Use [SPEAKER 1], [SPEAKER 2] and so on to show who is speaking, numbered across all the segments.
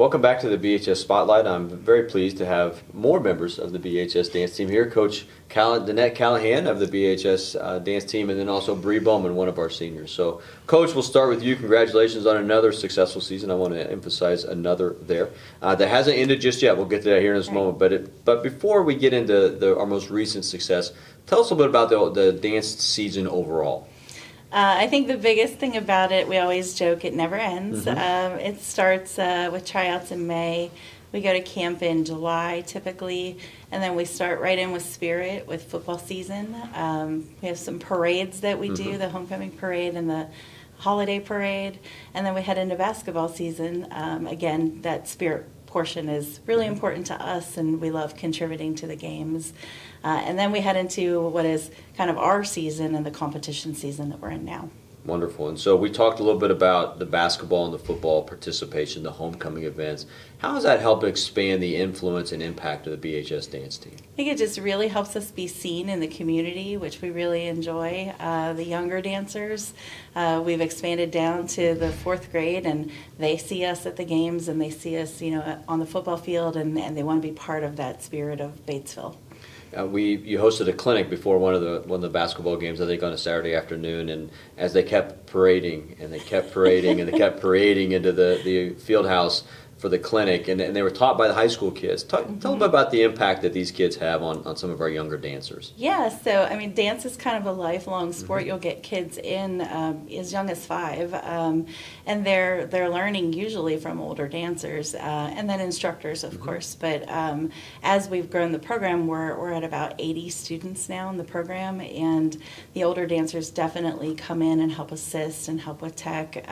[SPEAKER 1] Welcome back to the BHS Spotlight. I'm very pleased to have more members of the BHS Dance Team here. Coach Danette Callahan of the BHS Dance Team, and then also Bree Bohman, one of our seniors. So, Coach, we'll start with you. Congratulations on another successful season. I want to emphasize another there. That hasn't ended just yet. We'll get to that here in this moment. But before we get into our most recent success, tell us a little bit about the dance season overall.
[SPEAKER 2] I think the biggest thing about it, we always joke, it never ends. It starts with tryouts in May. We go to camp in July typically, and then we start right in with Spirit with football season. We have some parades that we do, the homecoming parade and the holiday parade, and then we head into basketball season. Again, that Spirit portion is really important to us, and we love contributing to the games. And then we head into what is kind of our season and the competition season that we're in now.
[SPEAKER 1] Wonderful. And so we talked a little bit about the basketball and the football participation, the homecoming events. How has that helped expand the influence and impact of the BHS Dance Team?
[SPEAKER 2] I think it just really helps us be seen in the community, which we really enjoy. The younger dancers, we've expanded down to the 4th grade, and they see us at the games, and they see us, on the football field, and they want to be part of that spirit of Batesville.
[SPEAKER 1] You hosted a clinic before one of the basketball games, I think, on a Saturday afternoon, and as they kept parading and they kept parading and they kept parading into the field house for the clinic, and they were taught by the high school kids. Tell them about the impact that these kids have on some of our younger dancers.
[SPEAKER 2] Yeah, so dance is kind of a lifelong sport. You'll get kids in as young as 5, and they're learning usually from older dancers and then instructors, of course. But as we've grown the program, we're at about 80 students now in the program, and the older dancers definitely come in and help assist and help with tech.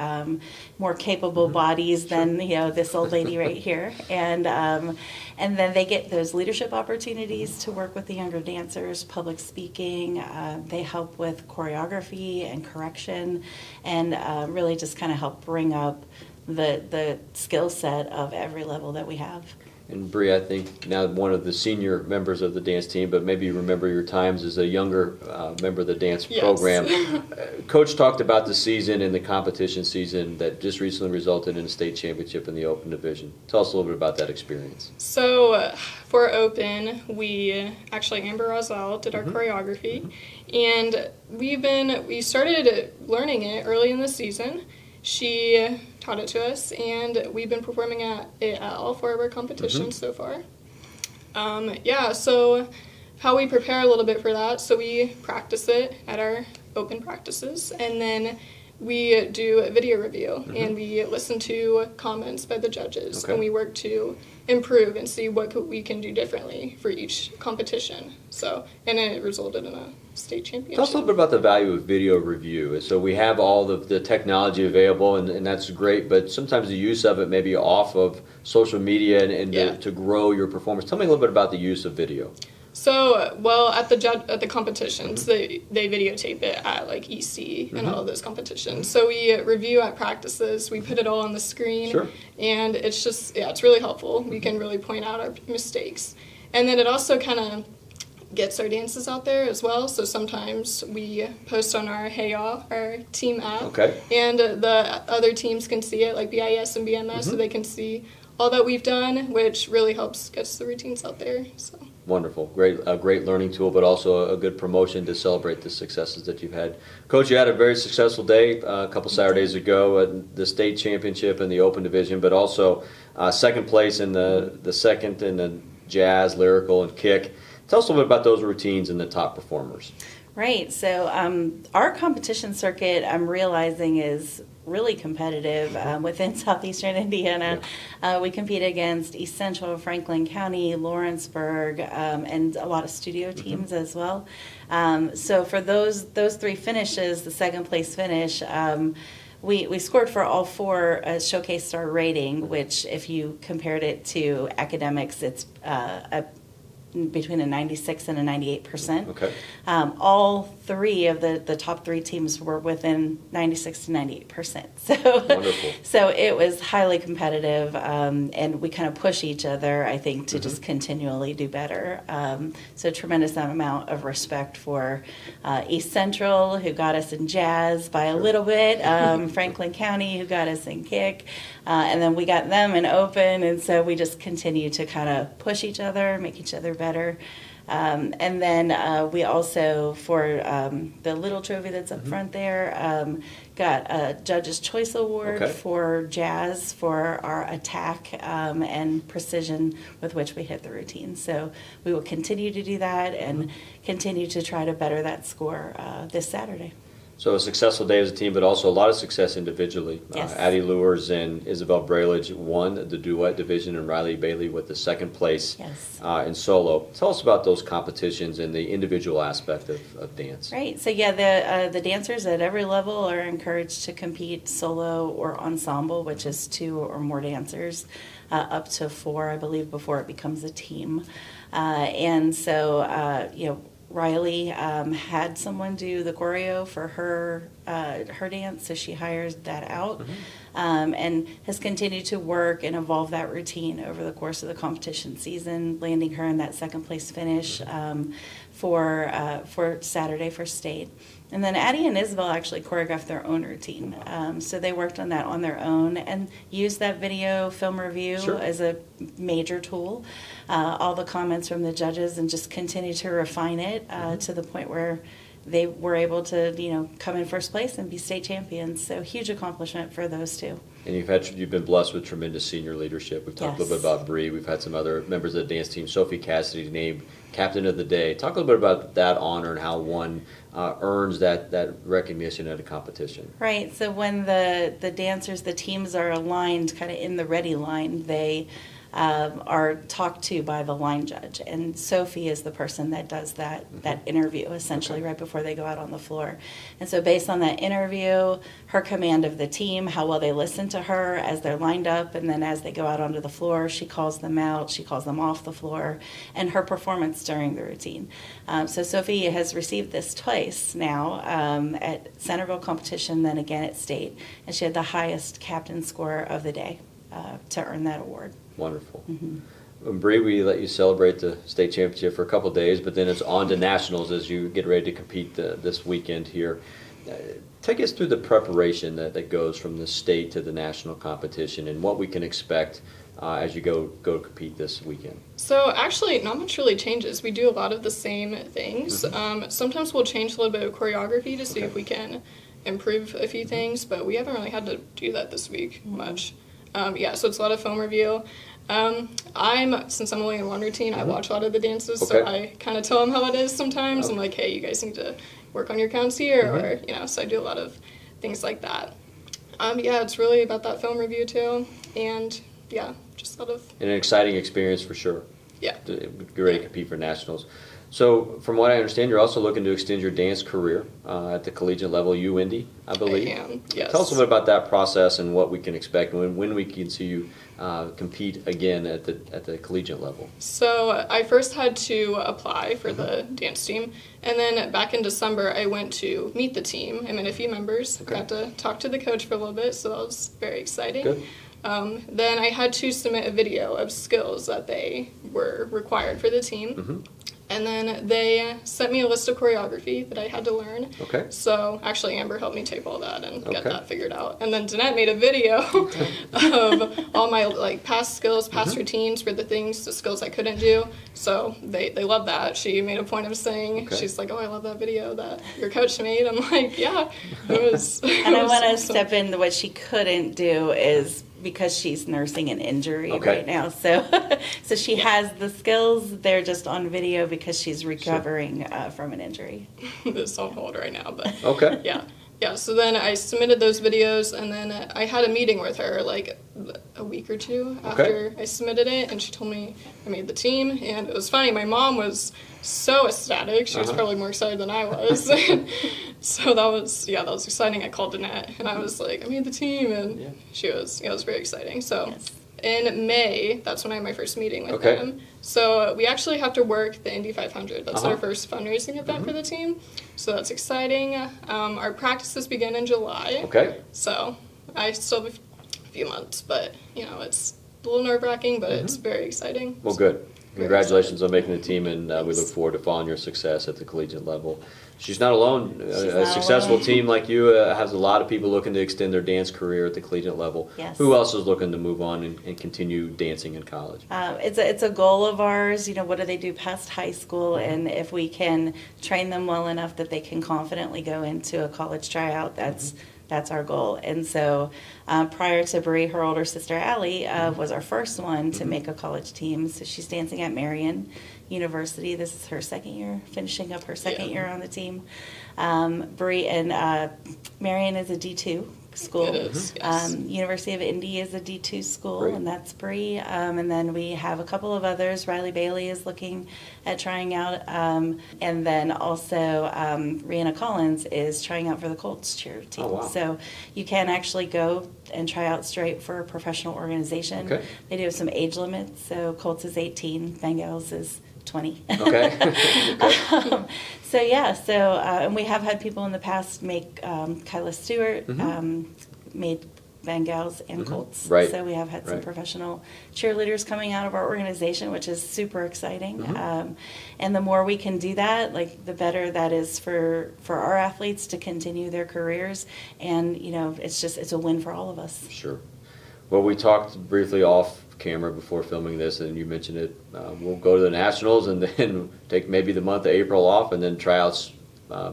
[SPEAKER 2] More capable bodies than this old lady right here, and then they get those leadership opportunities to work with the younger dancers, public speaking. They help with choreography and correction, and really just kind of help bring up the skill set of every level that we have.
[SPEAKER 1] And Bree, I think now one of the senior members of the dance team, but maybe you remember your times as a younger member of the dance program. Coach talked about the season and the competition season that just recently resulted in a state championship in the Open Division. Tell us a little bit about that experience.
[SPEAKER 3] So for Open, we actually, Amber Roselle did our choreography, and we started learning it early in the season. She taught it to us, and we've been performing at all 4 of our competitions so far. So how we prepare a little bit for that, so we practice it at our open practices, and then we do a video review, and we listen to comments by the judges, and we work to improve and see what we can do differently for each competition. And it resulted in a state championship.
[SPEAKER 1] Tell us a little bit about the value of video review. So we have all the technology available, and that's great, but sometimes the use of it may be off of social media and to grow your performance. Tell me a little bit about the use of video.
[SPEAKER 3] So, at the competitions, they videotape it at like EC and all of those competitions. So we review at practices. We put it all on the screen, and it's just it's really helpful. We can really point out our mistakes, and then it also kind of gets our dances out there as well. So sometimes we post on our Hey Y'all, our team app, and the other teams can see it, like BIS and BMS, so they can see all that we've done, which really helps get the routines out there. So.
[SPEAKER 1] Wonderful. A great learning tool, but also a good promotion to celebrate the successes that you've had. Coach, you had a very successful day a couple Saturdays ago at the state championship in the Open Division, but also second place in the second in the jazz, lyrical, and kick. Tell us a little bit about those routines and the top performers.
[SPEAKER 2] Right. So our competition circuit, I'm realizing, is really competitive within southeastern Indiana. We compete against East Central, Franklin County, Lawrenceburg, and a lot of studio teams as well. So for those 3 finishes, the second place finish, we scored for all 4 a showcase star rating, which if you compared it to academics, it's a between a 96 and a 98%.
[SPEAKER 1] Okay.
[SPEAKER 2] All three of the top three teams were within 96 to 98%. So,
[SPEAKER 1] Wonderful.
[SPEAKER 2] so it was highly competitive, and we kind of push each other, I think, to just continually do better. So tremendous amount of respect for East Central, who got us in jazz by a little bit, Franklin County, who got us in kick, and then we got them in open, and so we just continue to kind of push each other, make each other better. And then we also, for the little trophy that's up front there, got a Judge's Choice Award for jazz for our attack and precision with which we hit the routine. So we will continue to do that and continue to try to better that score this Saturday.
[SPEAKER 1] So a successful day as a team, but also a lot of success individually.
[SPEAKER 2] Yes.
[SPEAKER 1] Addie Lewers and Isabel Brailage won the duet division, and Riley Bailey with the second place in solo. Tell us about those competitions and the individual aspect of dance.
[SPEAKER 2] Right. So yeah, the dancers at every level are encouraged to compete solo or ensemble, which is 2 or more dancers, up to 4, I believe, before it becomes a team. And so, Riley had someone do the choreo for her dance, so she hires that out and has continued to work and evolve that routine over the course of the competition season, landing her in that second place finish for Saturday for state. And then Addie and Isabel actually choreographed their own routine. So they worked on that on their own and used that video film review as a major tool. All the comments from the judges, and just continue to refine it to the point where they were able to, come in first place and be state champions. So huge accomplishment for those two.
[SPEAKER 1] And you've been blessed with tremendous senior leadership. We've talked a little bit about Bree. We've had some other members of the dance team. Sophie Cassidy named Captain of the Day. Talk a little bit about that honor and how one earns that recognition at a competition.
[SPEAKER 2] Right. So when the dancers, the teams are aligned kind of in the ready line, they are talked to by the line judge, and Sophie is the person that does that interview essentially right before they go out on the floor. And so based on that interview, her command of the team, how well they listen to her as they're lined up, and then as they go out onto the floor, she calls them out, she calls them off the floor, and her performance during the routine. So Sophie has received this twice now, at Centerville competition, then again at state, and she had the highest captain score of the day to earn that award.
[SPEAKER 1] Wonderful. Bree, we let you celebrate the state championship for a couple of days, but then it's on to nationals as you get ready to compete this weekend here. Take us through the preparation that goes from the state to the national competition and what we can expect as you go compete this weekend.
[SPEAKER 3] So actually, not much really changes. We do a lot of the same things. Sometimes we'll change a little bit of choreography to see if we can improve a few things, but we haven't really had to do that this week much. So it's a lot of film review. Since I'm only in one routine, I watch a lot of the dances, so I kind of tell them how it is sometimes. I'm like, hey, you guys need to work on your counts here, or, so I do a lot of things like that. It's really about that film review too, and just a lot of...
[SPEAKER 1] And an exciting experience for sure.
[SPEAKER 3] Yeah.
[SPEAKER 1] To get ready to compete for nationals. So, from what I understand, you're also looking to extend your dance career at the collegiate level, UIndy, I believe.
[SPEAKER 3] I am, yes.
[SPEAKER 1] Tell us a little bit about that process and what we can expect, and when we can see you compete again at the collegiate level.
[SPEAKER 3] So, I first had to apply for the dance team, and then back in December, I went to meet the team. I met a few members, got to talk to the coach for a little bit, so that was very exciting.
[SPEAKER 1] Good.
[SPEAKER 3] Then I had to submit a video of skills that they were required for the team. And then they sent me a list of choreography that I had to learn.
[SPEAKER 1] Okay.
[SPEAKER 3] So actually Amber helped me tape all that and get that figured out. And then Danette made a video of all my past skills, past routines for the skills I couldn't do. So they love that. She made a point of saying, she's like, oh, I love that video that your coach made. I'm like, yeah, it was.
[SPEAKER 2] And I want to step in. What she couldn't do is, because she's nursing an injury right now. So she has the skills. They're just on video because she's recovering from an injury.
[SPEAKER 3] It's on hold right now, but yeah. So then I submitted those videos, and then I had a meeting with her a week or two after I submitted it, and she told me I made the team. And it was funny. My mom was so ecstatic. She was probably more excited than I was. So that was exciting. I called Danette, and I was like, I made the team, and it was very exciting. So in May, that's when I had my first meeting with
[SPEAKER 1] Okay.
[SPEAKER 3] them. So we actually have to work the Indy 500. That's
[SPEAKER 1] Uh-huh.
[SPEAKER 3] our first fundraising event for the team. So that's exciting. Our practices begin in July.
[SPEAKER 1] Okay.
[SPEAKER 3] So I still have a few months, but it's a little nerve-wracking, but it's very exciting.
[SPEAKER 1] Well, good.
[SPEAKER 3] Very
[SPEAKER 1] Congratulations on making the team, and we look forward to following your success at the collegiate level. She's not alone. A
[SPEAKER 2] not
[SPEAKER 1] successful
[SPEAKER 2] alone.
[SPEAKER 1] team like you has a lot of people looking to extend their dance career at the collegiate level.
[SPEAKER 2] Yes.
[SPEAKER 1] Who else is looking to move on and continue dancing in college?
[SPEAKER 2] It's a goal of ours. What do they do past high school? And if we can train them well enough that they can confidently go into a college tryout, that's our goal. And so prior to Bree, her older sister Allie was our first one to make a college team. So she's dancing at Marian University. This is her second year, finishing up her second year on the team. Bree and Marian is a D2 school.
[SPEAKER 3] It is, yes.
[SPEAKER 2] University of Indy is a D2 school,
[SPEAKER 1] Great.
[SPEAKER 2] and that's Bree. And then we have a couple of others. Riley Bailey is looking at trying out. And then also Rihanna Collins is trying out for the Colts cheer team.
[SPEAKER 1] Oh, wow.
[SPEAKER 2] So you can actually go and try out straight for a professional organization.
[SPEAKER 1] Okay.
[SPEAKER 2] They do have some age limits. So Colts is 18, Bengals is 20.
[SPEAKER 1] Okay.
[SPEAKER 2] And we have had people in the past make Kyla Stewart made Bengals and Colts.
[SPEAKER 1] Right.
[SPEAKER 2] So we have had some
[SPEAKER 1] Right.
[SPEAKER 2] professional cheerleaders coming out of our organization, which is super exciting. And the more we can do that, the better that is for our athletes to continue their careers. And it's a win for all of us.
[SPEAKER 1] Sure. Well, we talked briefly off camera before filming this, and you mentioned it. We'll go to the Nationals and then take maybe the month of April off, and then tryouts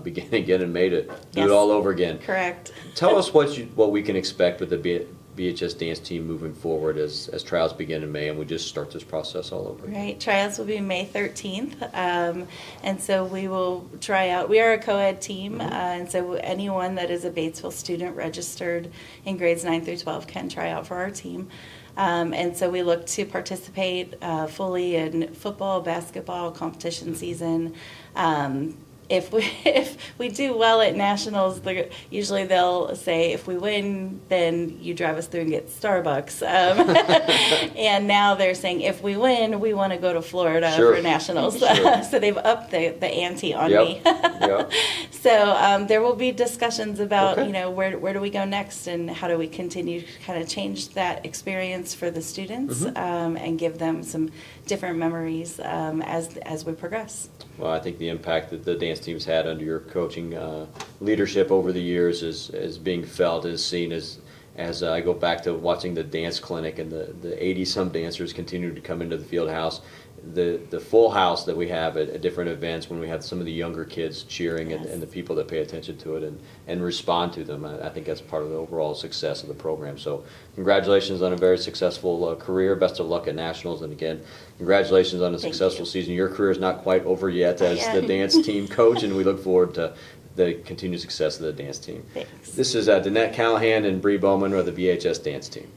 [SPEAKER 1] begin again in May to do
[SPEAKER 2] Yes.
[SPEAKER 1] it all over again.
[SPEAKER 2] Correct.
[SPEAKER 1] Tell us what we can expect with the BHS Dance Team moving forward as tryouts begin in May, and we just start this process all over again.
[SPEAKER 2] Right, tryouts will be May 13th, and so we will try out. We are a co-ed team, and so anyone that is a Batesville student registered in grades 9 through 12 can try out for our team. And so we look to participate fully in football, basketball, competition season. If we do well at nationals, usually they'll say, if we win, then you drive us through and get Starbucks. And now they're saying, if we win, we want to go to Florida
[SPEAKER 1] Sure.
[SPEAKER 2] for nationals.
[SPEAKER 1] Sure.
[SPEAKER 2] So they've upped the ante on
[SPEAKER 1] Yep.
[SPEAKER 2] me.
[SPEAKER 1] Yep.
[SPEAKER 2] So there will be discussions about,
[SPEAKER 1] Okay.
[SPEAKER 2] where do we go next and how do we continue to kind of change that experience for the students and give them some different memories as we progress.
[SPEAKER 1] Well, I think the impact that the dance team's had under your coaching leadership over the years is being felt, is seen as I go back to watching the dance clinic and the 80-some dancers continue to come into the field house. The full house that we have at different events when we have some of the younger kids cheering
[SPEAKER 2] Yes.
[SPEAKER 1] and the people that pay attention to it and respond to them. I think that's part of the overall success of the program. So congratulations on a very successful career. Best of luck at Nationals. And again, congratulations on a
[SPEAKER 2] Thank
[SPEAKER 1] successful
[SPEAKER 2] you.
[SPEAKER 1] season. Your career is not quite over yet as
[SPEAKER 2] Yeah.
[SPEAKER 1] the dance team coach, and we look forward to the continued success of the dance team.
[SPEAKER 2] Thanks.
[SPEAKER 1] This is Danette Callahan and Bree Bohman of the BHS Dance Team.